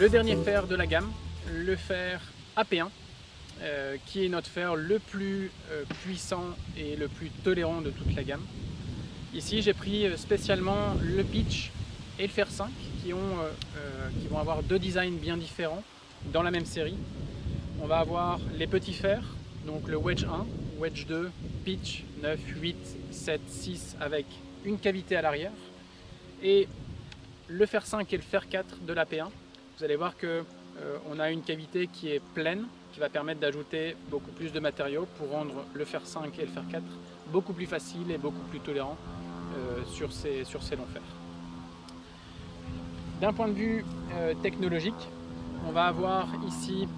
le dernier fer de la gamme, le fer AP1, qui est notre fer le plus puissant et le plus tolérant de toute la gamme. Ici j'ai pris spécialement le pitch et le fer 5 qui vont avoir deux designs bien différents dans la même série. On va avoir les petits fers, donc le wedge 1, wedge 2, pitch 9, 8, 7, 6 avec une cavité à l'arrière, et le fer 5 et le fer 4 de l'AP1. Vous allez voir que on a une cavité qui est pleine, qui va permettre d'ajouter beaucoup plus de matériaux pour rendre le fer 5 et le fer 4 beaucoup plus facile et beaucoup plus tolérant sur ces longs fers. D'un point de vue technologique, on va avoir ici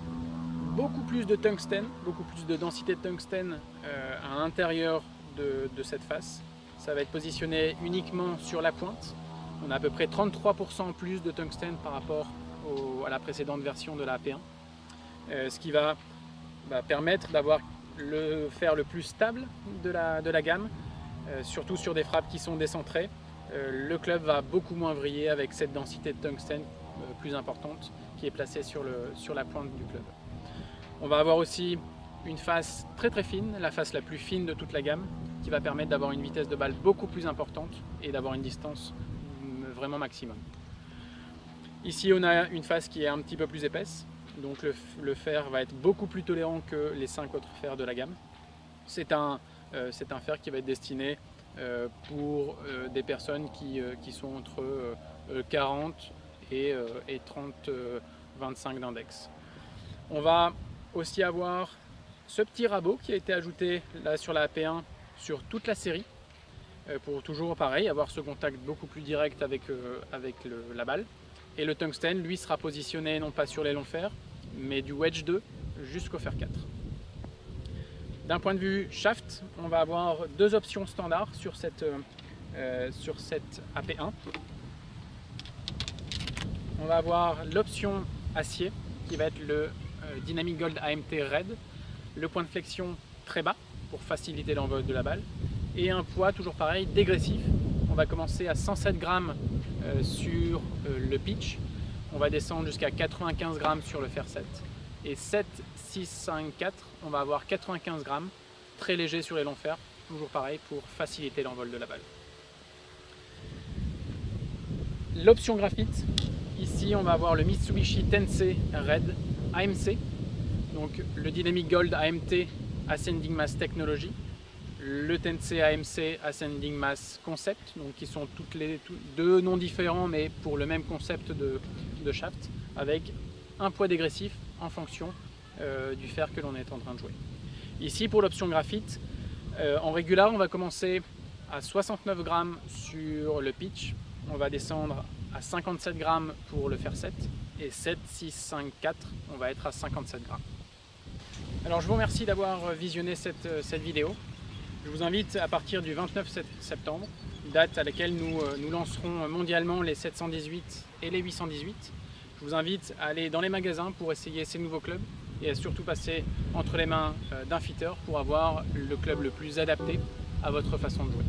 beaucoup plus de tungstène, beaucoup plus de densité de tungstène à l'intérieur de cette face. Ça va être positionné uniquement sur la pointe. On a à peu près 33% plus de tungstène par rapport à la précédente version de la AP1. Ce qui va permettre d'avoir le fer le plus stable de la gamme, surtout sur des frappes qui sont décentrées. Le club va beaucoup moins vriller avec cette densité de tungstène plus importante qui est placée sur la pointe du club. On va avoir aussi une face très fine, la face la plus fine de toute la gamme, qui va permettre d'avoir une vitesse de balle beaucoup plus importante et d'avoir une distance vraiment maximum. Ici on a une face qui est un petit peu plus épaisse, donc le fer va être beaucoup plus tolérant que les 5 autres fers de la gamme. C'est un fer qui va être destiné pour des personnes qui sont entre 40 et 30-25 d'index. On va aussi avoir ce petit rabot qui a été ajouté là sur la AP1 sur toute la série pour toujours pareil avoir ce contact beaucoup plus direct avec la balle, et le tungstène lui sera positionné non pas sur les longs fers mais du wedge 2 jusqu'au fer 4. D'un point de vue shaft, on va avoir deux options standards sur cette AP1. On va avoir l'option acier qui va être le Dynamic Gold AMT Red, le point de flexion très bas pour faciliter l'envol de la balle, et un poids toujours pareil dégressif. On va commencer à 107 grammes sur le pitch, on va descendre jusqu'à 95 grammes sur le fer 7, et 7, 6, 5, 4, on va avoir 95 grammes, très léger sur les longs fers, toujours pareil pour faciliter l'envol de la balle. L'option graphite, ici on va avoir le Mitsubishi Tensei Red AMC, donc le Dynamic Gold AMT Ascending Mass Technology, le Tensei AMC Ascending Mass Concept, donc qui sont deux noms différents mais pour le même concept de shaft, avec un poids dégressif en fonction du fer que l'on est en train de jouer. Ici pour l'option graphite, en régular on va commencer à 69 grammes sur le pitch, on va descendre à 57 grammes pour le fer 7, et 7, 6, 5, 4, on va être à 57 grammes. Alors je vous remercie d'avoir visionné cette vidéo. Je vous invite à partir du 29 septembre, date à laquelle nous lancerons mondialement les 718 et les 818. Je vous invite à aller dans les magasins pour essayer ces nouveaux clubs et à surtout passer entre les mains d'un fitter pour avoir le club le plus adapté à votre façon de jouer.